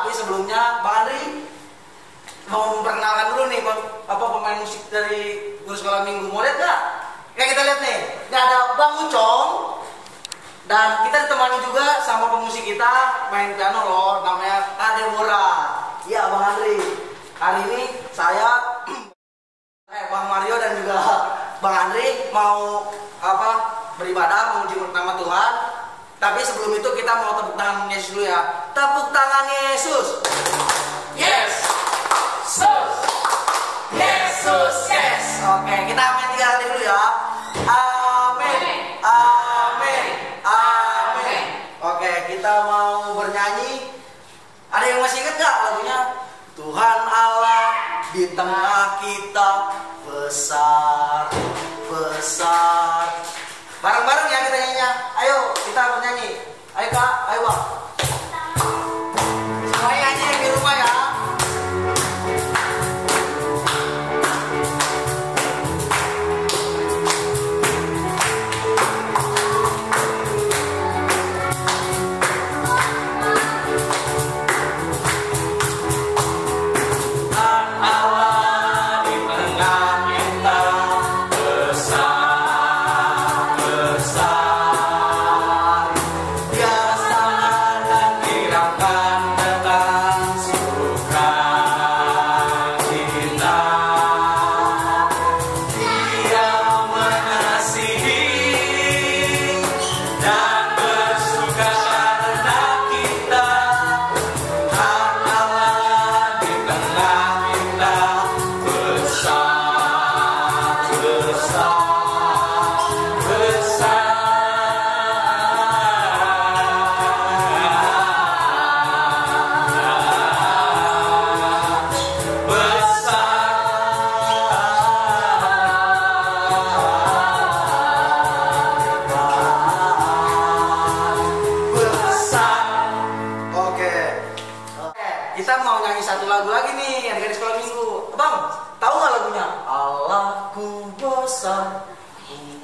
Tapi sebelumnya Bang Andri mau memperkenalkan dulu nih pemain musik dari Guru Sekolah Minggu. Mau lihat nggak? Ya kita lihat nih. Ini ada Bang Ucong dan kita ditemani juga sama pemusik kita main piano loh, namanya Kak Deborah. Iya Bang Andri. Hari ini saya Bang Mario dan juga Bang Andri mau beribadah memuji nama Tuhan. Tapi sebelum itu kita mau tepuk tangan Yesus dulu ya. Tepuk tangan Yesus. Yes. Yesus. Yesus. Yes. Oke, kita amin 3 kali dulu ya. Amin. Amin. Amin. Oke, kita mau bernyanyi. Ada yang masih ingat nggak lagunya? Tuhan Allah di tengah kita besar, besar. Bareng-bareng ya kita nyanyinya. Ayo kita bernyanyi. Ayo Kak, ayo Bang. Semuanya nyanyi yang di rumah ya. Kita mau nyanyi satu lagu lagi nih yang dari Sekolah Minggu. Bang, tahu nggak lagunya? Allahku besar,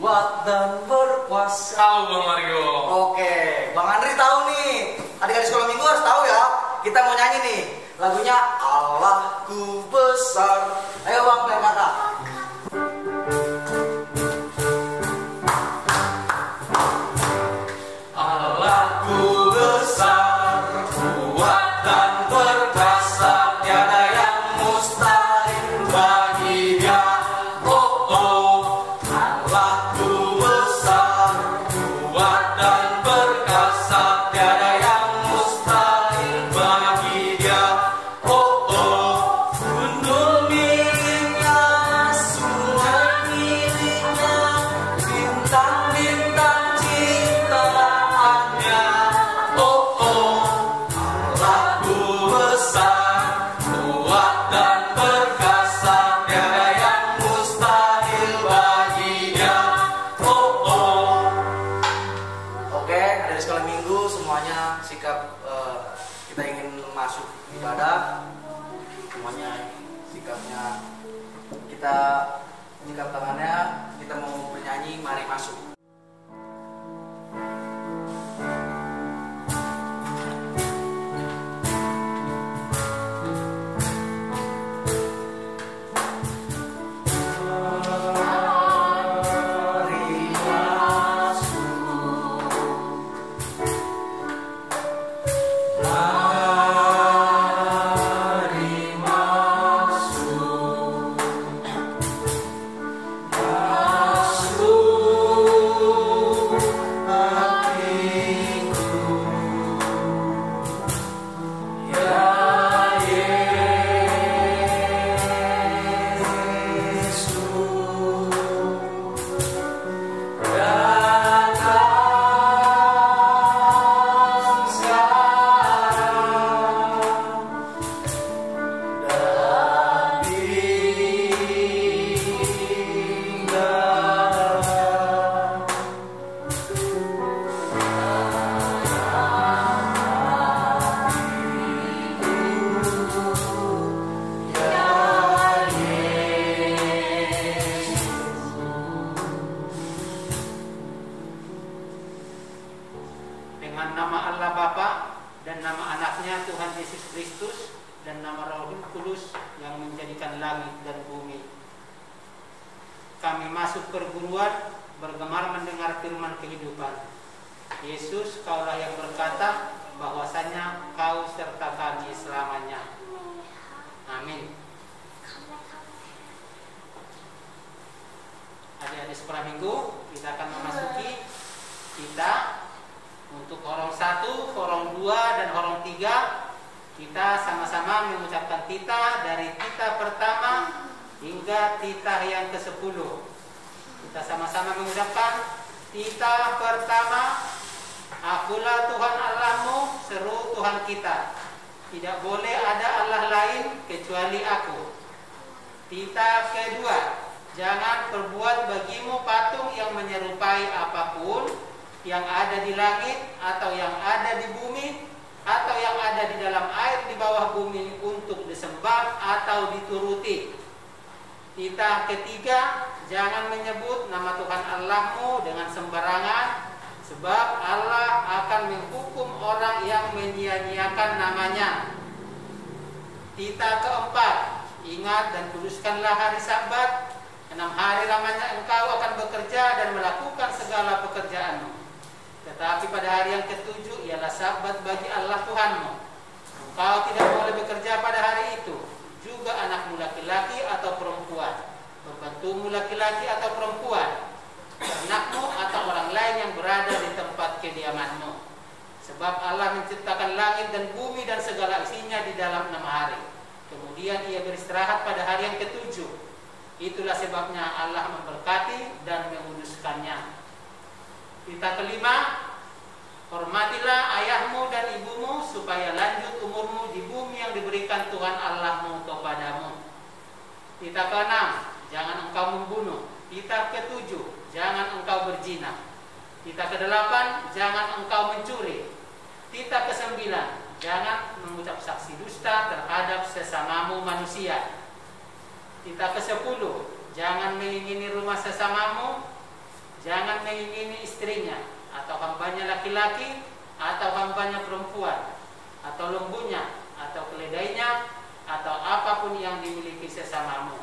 kuat dan berkuasa. Tahu Bang Mario. Oke, Bang Andri tahu nih. Adik-adik Sekolah Minggu harus tahu ya. Kita mau nyanyi nih. Lagunya Allahku besar. Ayo Bang, main kata. Kita ingin masuk ibadah, semuanya sikapnya kita sikap tangannya, kita mau bernyanyi, mari masuk. dan nama Roh Kudus yang menjadikan langit dan bumi. Kami masuk perguruan, bergemar mendengar firman kehidupan. Yesus, Kaulah yang berkata bahwasanya Kau serta kami selamanya. Amin. Adik-adik sekolah minggu, kita akan memasuki kita untuk horong 1, horong 2, dan horong 3. Kita sama-sama mengucapkan titah dari titah pertama hingga titah yang ke-10. Kita sama-sama mengucapkan titah pertama. Akulah Tuhan Allahmu, seru Tuhan kita. Tidak boleh ada Allah lain kecuali aku. Titah kedua, jangan perbuat bagimu patung yang menyerupai apapun yang ada di langit atau yang ada di bumi atau yang ada di dalam air di bawah bumi untuk disembah atau dituruti. Titah ketiga, jangan menyebut nama Tuhan Allahmu dengan sembarangan, sebab Allah akan menghukum orang yang menyia-nyiakan namanya. Titah keempat, ingat dan kuduskanlah hari Sabat. 6 hari lamanya engkau akan bekerja dan melakukan segala pekerjaanmu. Tetapi pada hari yang ke-7 ialah Sabat bagi Allah Tuhanmu. Engkau tidak boleh bekerja pada hari itu. Juga anakmu laki-laki atau perempuan, pembantumu laki-laki atau perempuan, anakmu atau orang lain yang berada di tempat kediamanmu. Sebab Allah menciptakan langit dan bumi dan segala isinya di dalam 6 hari. Kemudian ia beristirahat pada hari yang ke-7. Itulah sebabnya Allah memberkati dan menguduskannya. Titah kelima, hormatilah ayahmu dan ibumu supaya lanjut umurmu di bumi yang diberikan Tuhan Allahmu kepadamu. Titah keenam, jangan engkau membunuh. Titah ketujuh, jangan engkau berzina. Titah kedelapan, jangan engkau mencuri. Titah kesembilan, jangan mengucap saksi dusta terhadap sesamamu manusia. Titah kesepuluh, jangan mengingini rumah sesamamu. Jangan mengingini istrinya, atau hambanya laki-laki, atau hambanya perempuan, atau lembunya, atau keledainya, atau apapun yang dimiliki sesamamu.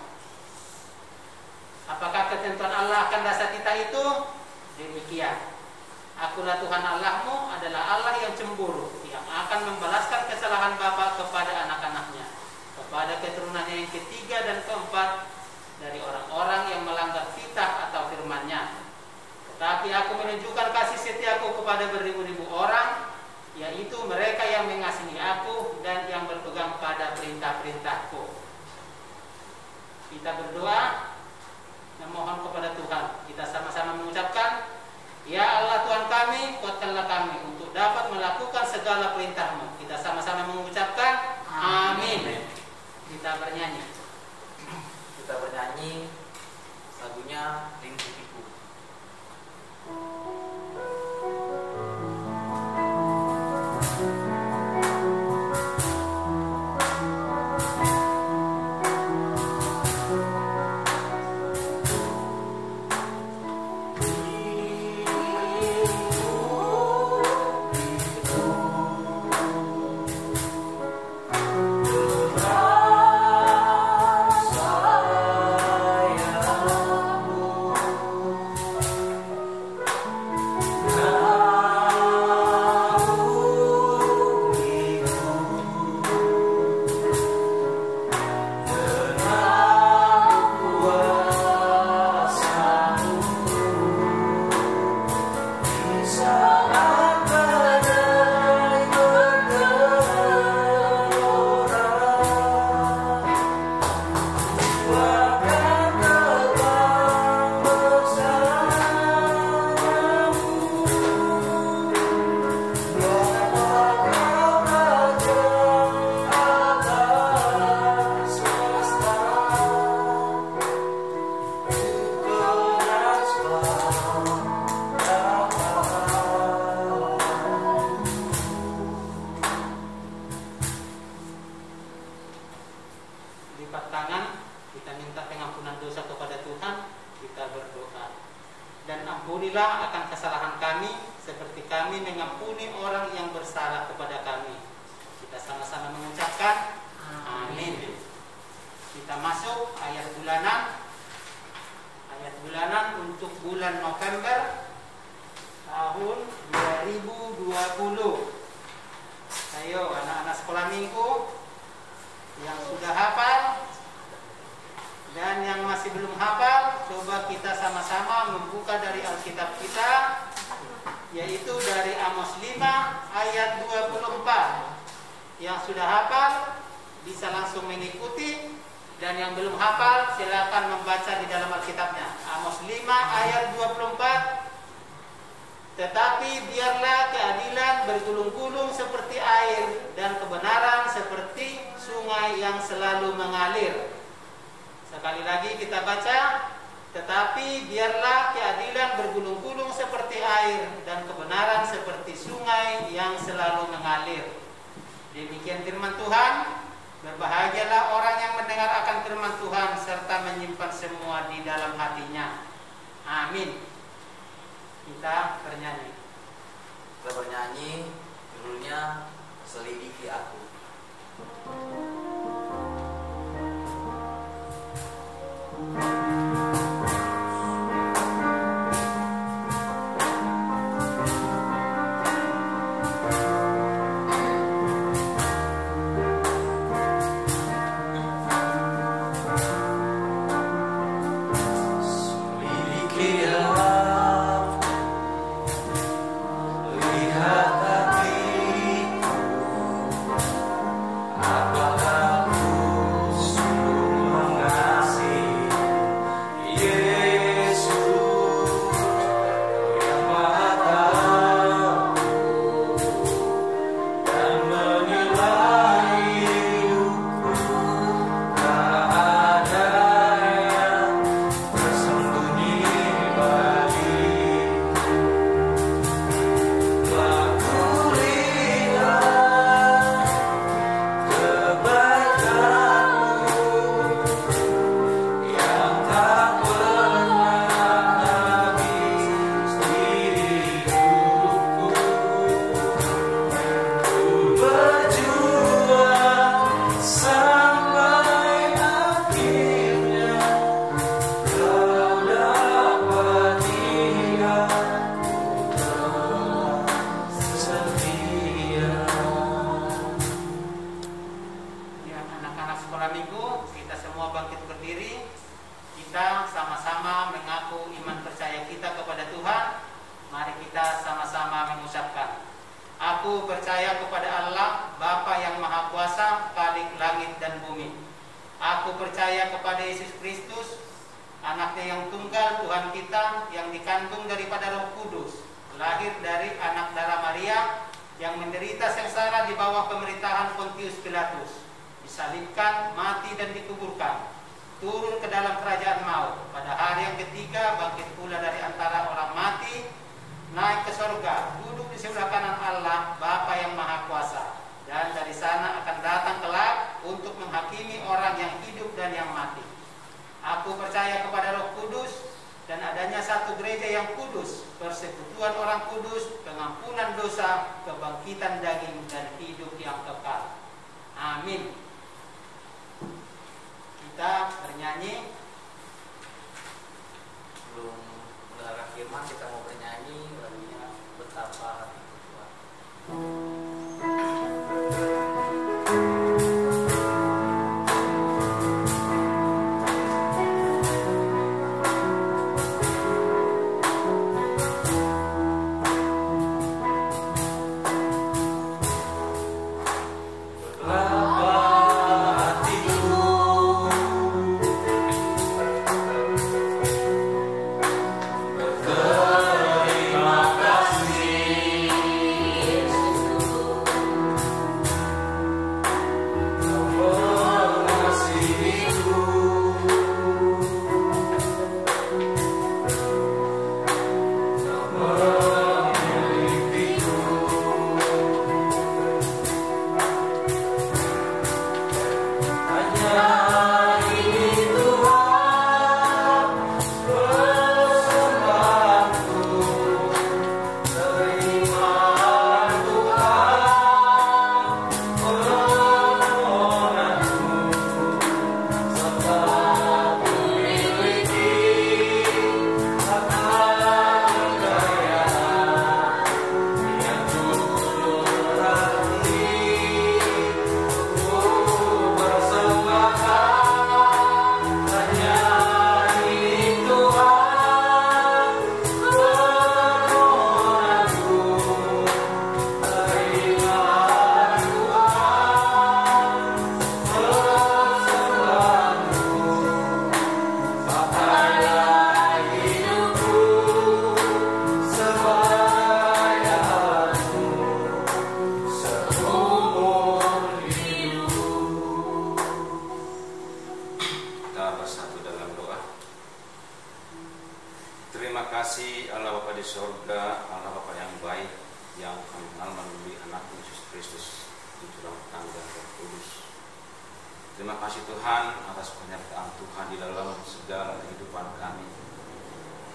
Apakah ketentuan Allah akan dasar titah itu? Demikian. Akulah Tuhan Allahmu adalah Allah yang cemburu, yang akan membalaskan kesalahan bapa kepada anak-anaknya, kepada keturunannya yang ketiga dan keempat dari orang-orang yang melanggar titah atau firman-Nya. Tapi aku menunjukkan kasih setiaku kepada beribu-ribu orang, yaitu mereka yang mengasihi aku dan yang berpegang pada perintah-perintahku. Kita berdoa memohon kepada Tuhan. Kita sama-sama mengucapkan, Ya Allah Tuhan kami, kuatkanlah kami untuk dapat melakukan segala perintah-Mu. Kita sama-sama mengucapkan amin. Kita bernyanyi. Kita bernyanyi lagunya Rindu. Ampunilah akan kesalahan kami, seperti kami mengampuni orang yang bersalah kepada kami. Kita sama-sama mengucapkan Amin. Kita masuk ayat bulanan. Ayat bulanan untuk bulan November tahun 2020. Ayo anak-anak sekolah minggu yang sudah hafal dan yang masih belum hafal, coba kita sama-sama membuka dari Alkitab kita, yaitu dari Amos 5 ayat 24. Yang sudah hafal bisa langsung mengikuti, dan yang belum hafal silakan membaca di dalam Alkitabnya. Amos 5 ayat 24. Tetapi biarlah keadilan bergulung-gulung seperti air dan kebenaran seperti sungai yang selalu mengalir. Sekali lagi kita baca, tetapi biarlah keadilan bergulung-gulung seperti air dan kebenaran seperti sungai yang selalu mengalir. Demikian firman Tuhan. Berbahagialah orang yang mendengar akan firman Tuhan serta menyimpan semua di dalam hatinya. Amin. Kita bernyanyi. Kita bernyanyi, judulnya Selidiki Aku. Terima kasih. Terima kasih Allah Bapa di sorga, Allah Bapa yang baik, yang kami kenal melalui anak Yesus Kristus di dalam tangga Roh Kudus. Terima kasih Tuhan atas penyertaan Tuhan di dalam segala kehidupan kami.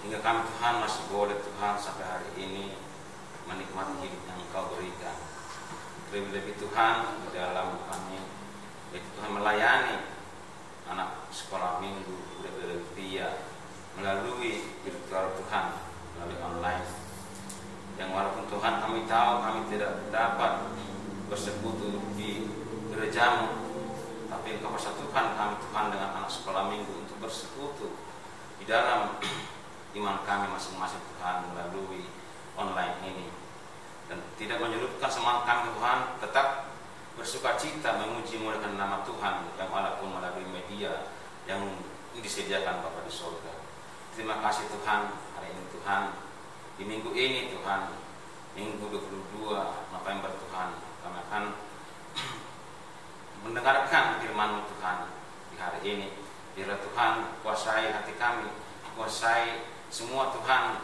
Hingga kami Tuhan masih boleh Tuhan sampai hari ini menikmati hidup yang Engkau berikan. Lebih-lebih Tuhan di dalam kami, yaitu Tuhan melayani anak sekolah minggu Philadelphia melalui virtual Tuhan, melalui online. Yang walaupun Tuhan kami tahu kami tidak dapat bersekutu di gerejamu, tapi Engkau persatukan kami Tuhan dengan anak sekolah minggu untuk bersekutu di dalam iman kami masing-masing Tuhan melalui online ini. Dan tidak menyurutkan semangat kami Tuhan, tetap bersuka cita memuji muliakan nama Tuhan yang walaupun melalui media yang disediakan Bapa di surga. Terima kasih Tuhan, hari ini Tuhan, di minggu ini Tuhan, minggu 22 November Tuhan, kami akan mendengarkan firman-Mu Tuhan di hari ini. Biarlah Tuhan kuasai hati kami, kuasai semua Tuhan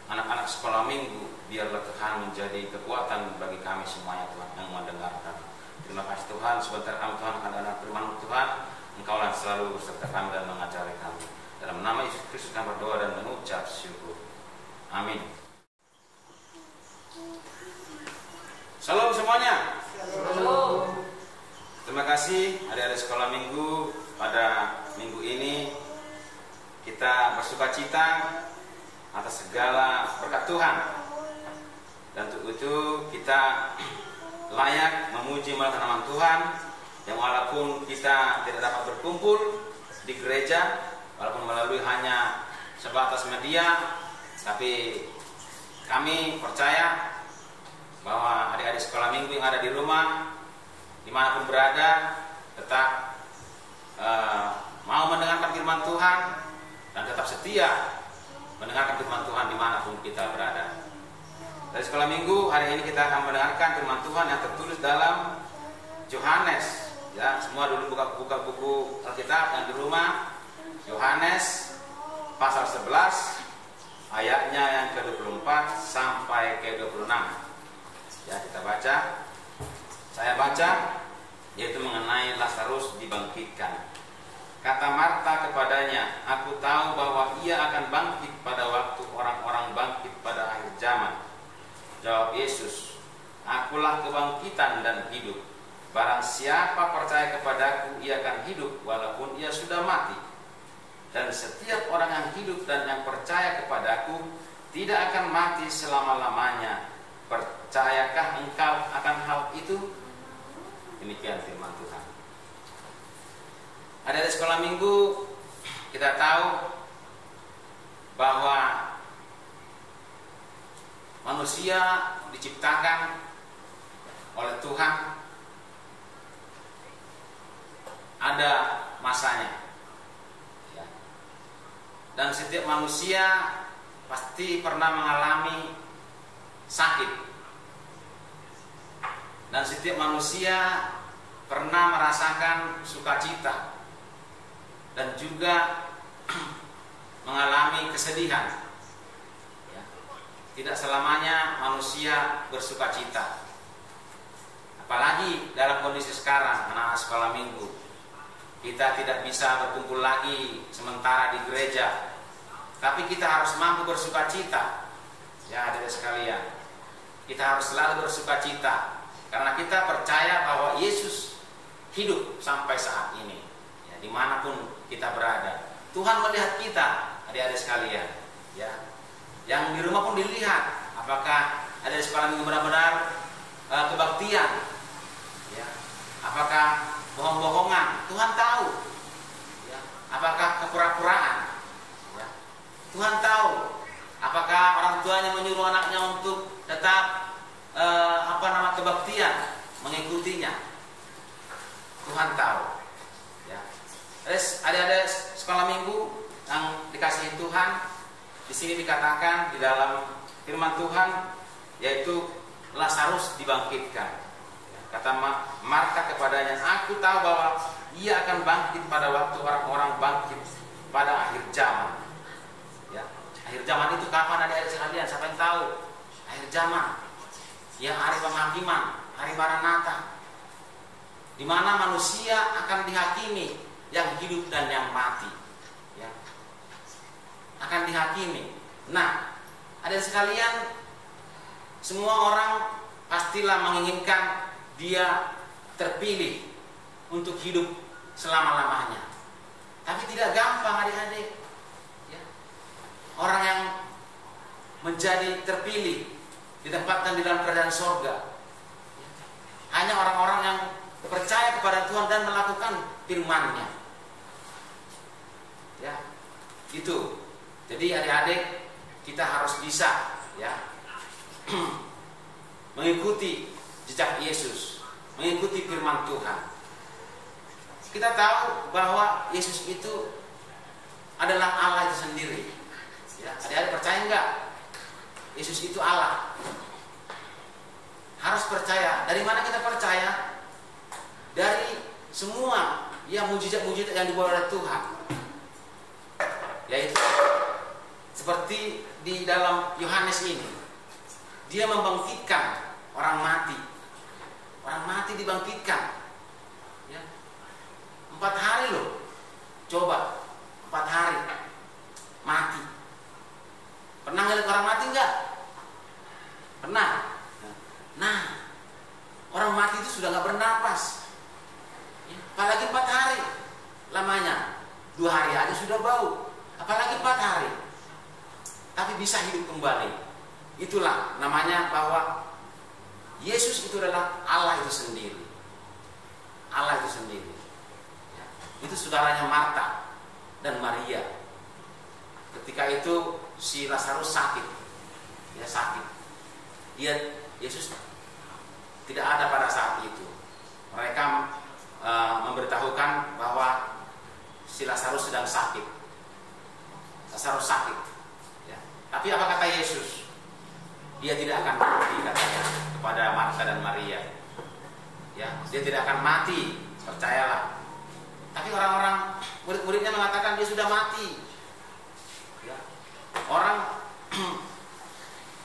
anak-anak sekolah minggu. Biarlah Tuhan menjadi kekuatan bagi kami semuanya Tuhan yang mendengarkan. Terima kasih Tuhan, sebentar kami Tuhan akan dengar firman-Mu Tuhan. Engkaulah selalu beserta kami dan mengajari kami. Dalam nama Yesus Kristus kami berdoa dan mengucap syukur. Amin. Salam semuanya. Shalom. Terima kasih adik-adik sekolah minggu. Pada minggu ini kita bersuka cita atas segala berkat Tuhan. Dan untuk itu kita layak memuji memuliakan nama Tuhan, yang walaupun kita tidak dapat berkumpul di gereja, walaupun melalui hanya sebatas media, tapi kami percaya bahwa adik-adik sekolah minggu yang ada di rumah, dimanapun berada, tetap mau mendengarkan firman Tuhan dan tetap setia mendengarkan firman Tuhan dimanapun kita berada. Dari sekolah minggu hari ini kita akan mendengarkan firman Tuhan yang tertulis dalam Yohanes. Ya, semua dulu buka buku Alkitab yang di rumah. Yohanes pasal 11 ayatnya yang ke-24 sampai ke-26. Ya, kita baca. Saya baca, yaitu mengenai Lazarus dibangkitkan. Kata Marta kepadanya, "Aku tahu bahwa ia akan bangkit pada waktu orang-orang bangkit pada akhir zaman." Jawab Yesus, "Akulah kebangkitan dan hidup. Barang siapa percaya kepadaku, ia akan hidup walaupun ia sudah mati. Dan setiap orang yang hidup dan yang percaya kepadaku tidak akan mati selama-lamanya. Percayakah engkau akan hal itu?" Demikian firman Tuhan. Ada di sekolah minggu, kita tahu bahwa manusia diciptakan oleh Tuhan, ada masanya. Dan setiap manusia pasti pernah mengalami sakit. Dan setiap manusia pernah merasakan sukacita dan juga mengalami kesedihan. Ya. Tidak selamanya manusia bersukacita. Apalagi dalam kondisi sekarang, anak-anak sekolah minggu, kita tidak bisa berkumpul lagi sementara di gereja, tapi kita harus mampu bersukacita. Ya, adik-adik sekalian, kita harus selalu bersukacita karena kita percaya bahwa Yesus hidup sampai saat ini. Ya, dimanapun kita berada, Tuhan melihat kita, adik-adik sekalian. Ya, yang di rumah pun dilihat apakah adik-adik sekolah minggu benar-benar kebaktian. Ya, apakah bohong-bohongan, Tuhan tahu. Ya, apakah kepura-puraan, ya, Tuhan tahu. Apakah orang tuanya menyuruh anaknya untuk tetap kebaktian, mengikutinya, Tuhan tahu. Ya. Terus ada sekolah minggu yang dikasihi Tuhan. Di sini dikatakan di dalam firman Tuhan, yaitu Lazarus dibangkitkan. Kata Marta kepadanya, "Aku tahu bahwa ia akan bangkit pada waktu orang-orang bangkit pada akhir zaman." Ya, akhir tahu akhir zaman, yang hari penghakiman, hari Maranatha, di mana manusia akan dihakimi, yang hidup dan yang mati, ya, akan dihakimi. Nah, ada sekalian, semua orang pastilah menginginkan dia terpilih untuk hidup selama-lamanya. Tapi tidak gampang adik-adik, ya. Orang yang menjadi terpilih ditempatkan di dalam kerajaan sorga hanya orang-orang yang percaya kepada Tuhan dan melakukan firman-Nya, ya, itu. Jadi adik-adik, kita harus bisa, ya, mengikuti jejak Yesus, mengikuti firman Tuhan. Kita tahu bahwa Yesus itu adalah Allah itu sendiri, ya. Adik-adik percaya enggak? Yesus itu Allah. Harus percaya. Dari mana kita percaya? Dari semua yang mujizat-mujizat yang dibawa oleh Tuhan. Yaitu seperti di dalam Yohanes ini, dia membangkitkan orang mati. Orang mati dibangkitkan, ya. 4 hari loh. Coba 4 hari mati. Pernah ngeliat orang mati enggak? Pernah. Nah, orang mati itu sudah nggak bernapas, ya, apalagi 4 hari lamanya. 2 hari aja sudah bau, apalagi 4 hari. Tapi bisa hidup kembali. Itulah namanya bahwa Yesus itu adalah Allah itu sendiri. Allah itu sendiri, ya. Itu saudaranya Marta dan Maria. Ketika itu si Lazarus sakit, ya, sakit. Yesus tidak ada pada saat itu. Mereka memberitahukan bahwa si Lazarus sedang sakit. Lazarus sakit, ya. Tapi apa kata Yesus? Dia tidak akan mati, katanya kepada Marta dan Maria, ya. Dia tidak akan mati, percayalah. Tapi orang-orang murid-muridnya mengatakan dia sudah mati, ya. Orang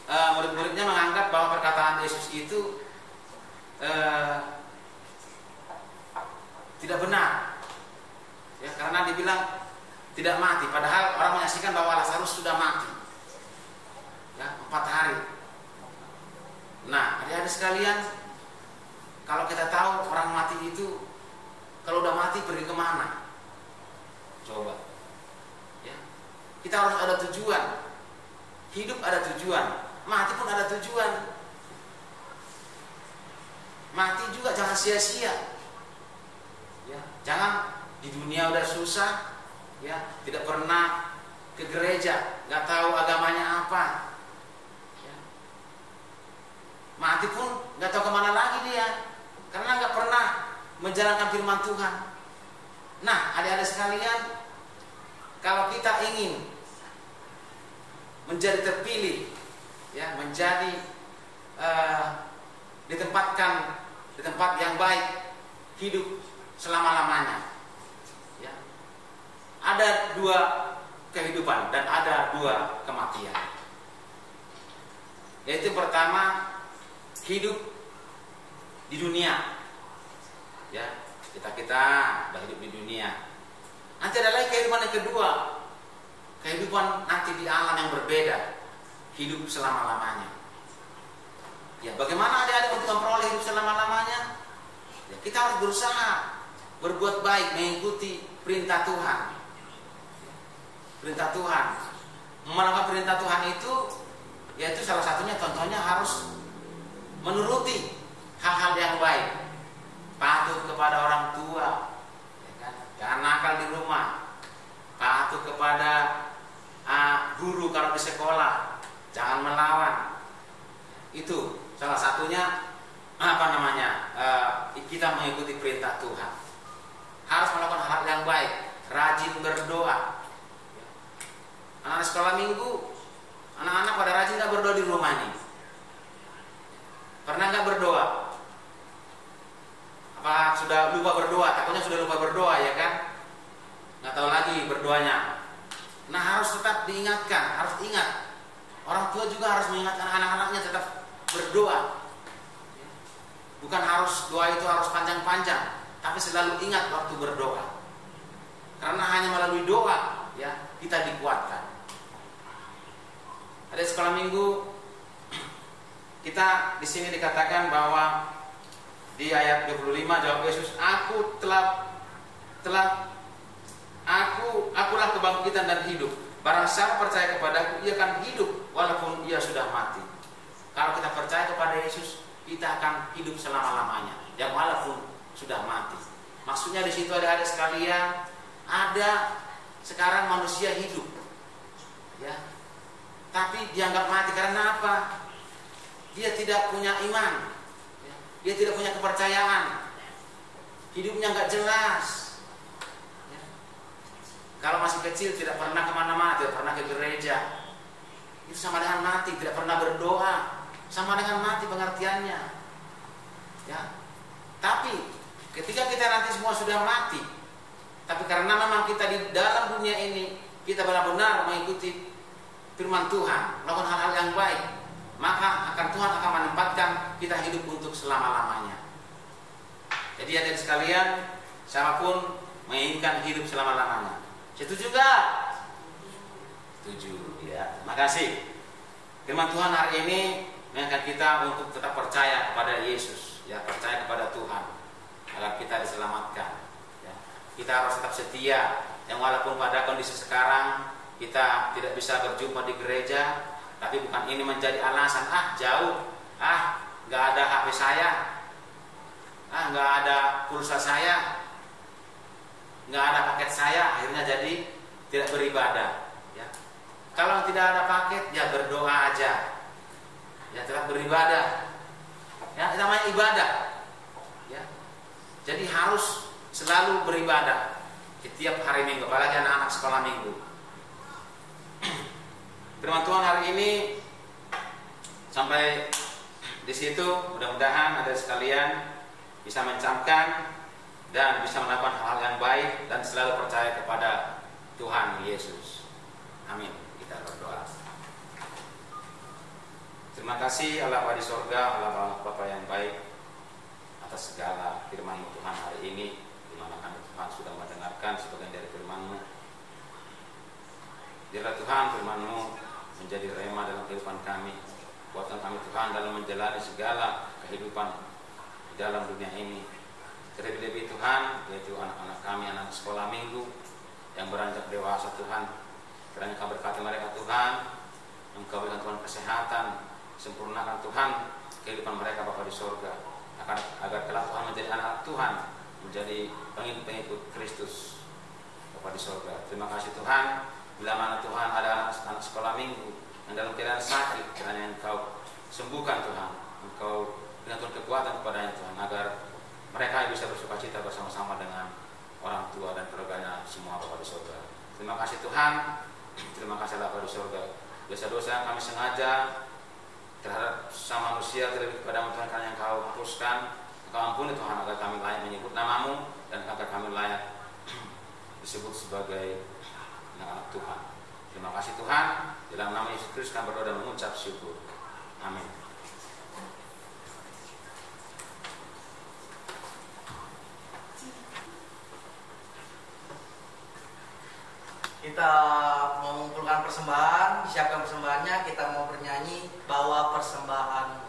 murid-muridnya menganggap bahwa perkataan Yesus itu tidak benar, ya, karena dibilang tidak mati, padahal orang menyaksikan bahwa Lazarus sudah mati, ya, 4 hari. Nah, adik-adik sekalian, kalau kita tahu orang mati itu, kalau udah mati pergi kemana? Coba, ya, kita harus ada tujuan. Hidup ada tujuan, mati pun ada tujuan. Mati juga jangan sia-sia, ya. Jangan di dunia udah susah, ya, tidak pernah ke gereja, nggak tahu agamanya apa, ya. Mati pun nggak tahu kemana lagi dia, karena nggak pernah menjalankan firman Tuhan. Nah, adik-adik sekalian, kalau kita ingin menjadi terpilih, ya, menjadi ditempatkan di tempat yang baik, hidup selama-lamanya, ya. Ada 2 kehidupan dan ada 2 kematian. Yaitu pertama, hidup di dunia, ya, kita udah hidup di dunia. Nanti ada lagi kehidupan yang kedua, kehidupan nanti di alam yang berbeda, hidup selama-lamanya. Ya, bagaimana adik-adik untuk memperoleh hidup selama-lamanya? Ya, kita harus berusaha berbuat baik, mengikuti perintah Tuhan. Perintah Tuhan. Melakukan perintah Tuhan itu, yaitu salah satunya, contohnya harus menuruti hal-hal yang baik. Patuh kepada orang tua, ya kan? Jangan nakal di rumah. Patuh kepada guru kalau di sekolah, jangan melawan. Itu salah satunya kita mengikuti perintah Tuhan. Harus melakukan hal yang baik, rajin berdoa. Anak-anak sekolah minggu, anak-anak pada rajin nggak berdoa di rumah nih? Pernah nggak berdoa? Apa sudah lupa berdoa? Takutnya sudah lupa berdoa, ya kan? Nggak tahu lagi berdoanya. Nah, harus tetap diingatkan, harus ingat Orang tua juga harus mengingatkan anak-anaknya tetap berdoa. Bukan harus doa itu harus panjang-panjang, tapi selalu ingat waktu berdoa. Karena hanya melalui doa ya kita dikuatkan. Ada sekolah minggu kita di sini dikatakan bahwa di ayat 25 jawab Yesus, akulah kebangkitan dan hidup. Barang siapa percaya kepadaku, ia akan hidup walaupun ia sudah mati. Kalau kita percaya kepada Yesus, kita akan hidup selama-lamanya, ya walaupun sudah mati. Maksudnya di situ ada sekalian, ada sekarang manusia hidup, ya, tapi dianggap mati karena apa? Dia tidak punya iman, ya. Dia tidak punya kepercayaan, hidupnya nggak jelas. Ya. Kalau masih kecil tidak pernah kemana-mana, tidak pernah ke gereja, itu sama dengan mati. Tidak pernah berdoa, sama dengan mati pengertiannya. Ya. Tapi ketika kita nanti semua sudah mati, tapi karena memang kita di dalam dunia ini kita benar-benar mengikuti firman Tuhan, melakukan hal-hal yang baik, maka akan Tuhan akan menempatkan kita hidup untuk selama-lamanya. Jadi adik sekalian, siapapun menginginkan hidup selama-lamanya. Setuju gak? Setuju ya. Makasih. Firman Tuhan hari ini mengajak kita untuk tetap percaya kepada Yesus, ya, percaya kepada Tuhan agar kita diselamatkan. Ya. Kita harus tetap setia, yang walaupun pada kondisi sekarang kita tidak bisa berjumpa di gereja, tapi bukan ini menjadi alasan, jauh, nggak ada HP saya, nggak ada pulsa saya, nggak ada paket saya, akhirnya jadi tidak beribadah. Ya. Kalau tidak ada paket, ya berdoa aja, ya tetap beribadah, ya namanya ibadah. Ya. Jadi harus selalu beribadah setiap hari Minggu, apalagi anak-anak sekolah Minggu. Firman Tuhan hari ini sampai di situ, mudah-mudahan ada sekalian bisa mencamkan dan bisa melakukan hal yang baik dan selalu percaya kepada Tuhan Yesus. Amin. Kita berdoa. Terima kasih Allah Bapa di sorga, Allah Bapa yang baik, atas segala firman Tuhan hari ini, di mana kami Tuhan sudah mendengarkan sebagian dari firman-Mu. Biarlah Tuhan firman-Mu menjadi rema dalam kehidupan kami. Kuatkan kami Tuhan dalam menjalani segala kehidupan di dalam dunia ini. Terlebih-lebih Tuhan, yaitu anak-anak kami, anak sekolah minggu yang beranjak dewasa Tuhan. Kiranya Kau berkati mereka Tuhan, Engkau berikan Tuhan kesehatan, sempurnakan Tuhan kehidupan mereka Bapa di sorga, agar kelak Tuhan menjadi anak Tuhan, menjadi pengikut Kristus Bapa di sorga. Terima kasih Tuhan. Bila mana Tuhan ada anak sekolah minggu yang dalam keadaan sakit, kiranya Engkau sembuhkan Tuhan, Engkau berikan Tuhan kekuatan kepadanya Tuhan, agar mereka bisa bersukacita bersama-sama dengan orang tua dan keluarganya semua Bapa di surga. Terima kasih Tuhan, terima kasih Bapa di surga. Dosa-dosa yang kami sengaja terhadap sama manusia, terlebih kepada Tuhan yang Kau hapuskan, Engkau ampuni Tuhan, agar kami layak menyebut nama-Mu dan agar kami layak disebut sebagai anak Tuhan. Terima kasih Tuhan. Dalam nama Yesus Kristus kami berdoa dan mengucap syukur. Amin. Kita mau mengumpulkan persembahan, disiapkan persembahannya, kita mau bernyanyi bawa persembahan.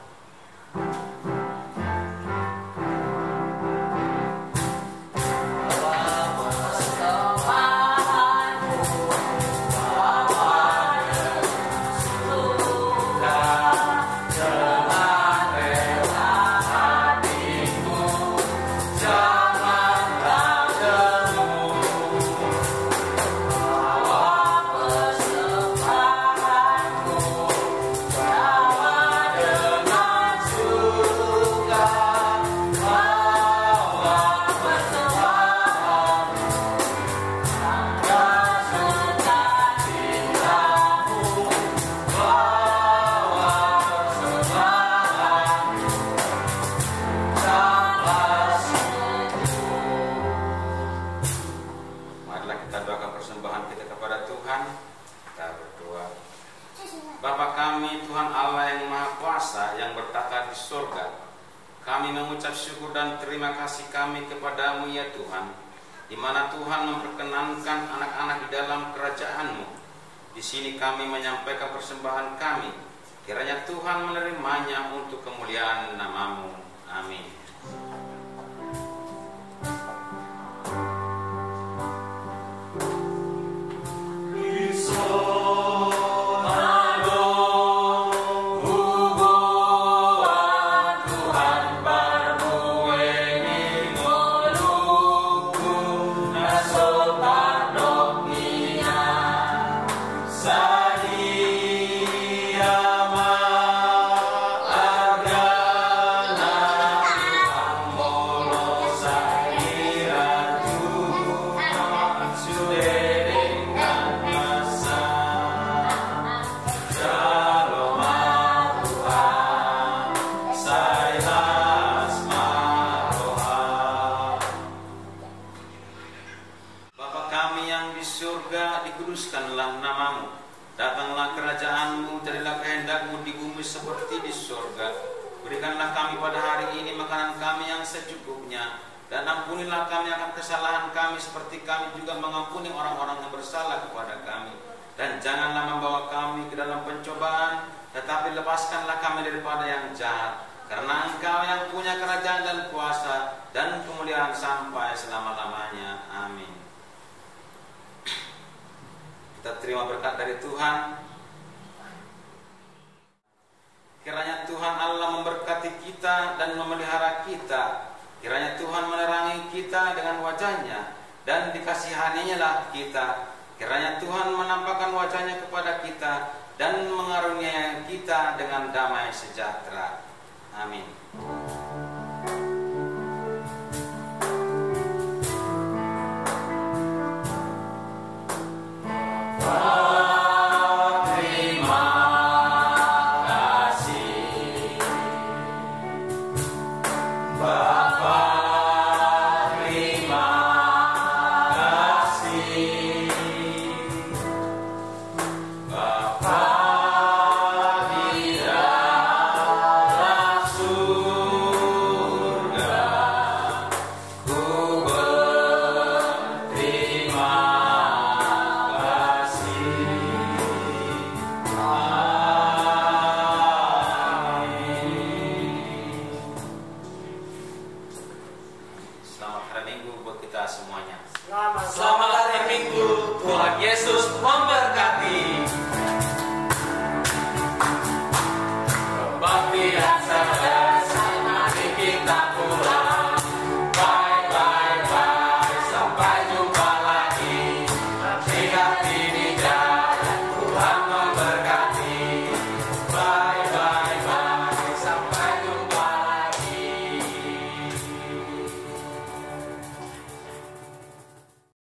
Dengan Bapa kami, Tuhan Allah yang Maha Kuasa yang bertata di surga, kami mengucap syukur dan terima kasih kami kepadamu ya Tuhan, di mana Tuhan memperkenankan anak-anak di dalam kerajaan-Mu. Di sini kami menyampaikan persembahan kami, kiranya Tuhan menerimanya untuk kemuliaan nama-Mu. Amin. Dikuduskanlah nama-Mu, datanglah kerajaan-Mu, jadilah kehendak-Mu di bumi seperti di surga. Berikanlah kami pada hari ini makanan kami yang secukupnya, dan ampunilah kami akan kesalahan kami seperti kami juga mengampuni orang-orang yang bersalah kepada kami. Dan janganlah membawa kami ke dalam pencobaan, tetapi lepaskanlah kami daripada yang jahat. Karena Engkau yang punya kerajaan dan kuasa dan kemuliaan sampai selama-lamanya. Amin. Kita terima berkat dari Tuhan. Kiranya Tuhan Allah memberkati kita dan memelihara kita. Kiranya Tuhan menerangi kita dengan wajah-Nya dan dikasihaninya kita. Kiranya Tuhan menampakkan wajah-Nya kepada kita dan mengaruniai kita dengan damai sejahtera. Amin. Selamat hari Minggu, Tuhan Yesus memberkati. Kebaktian selesai, mari kita pulang. Bye bye bye, sampai jumpa lagi. Hati-hati.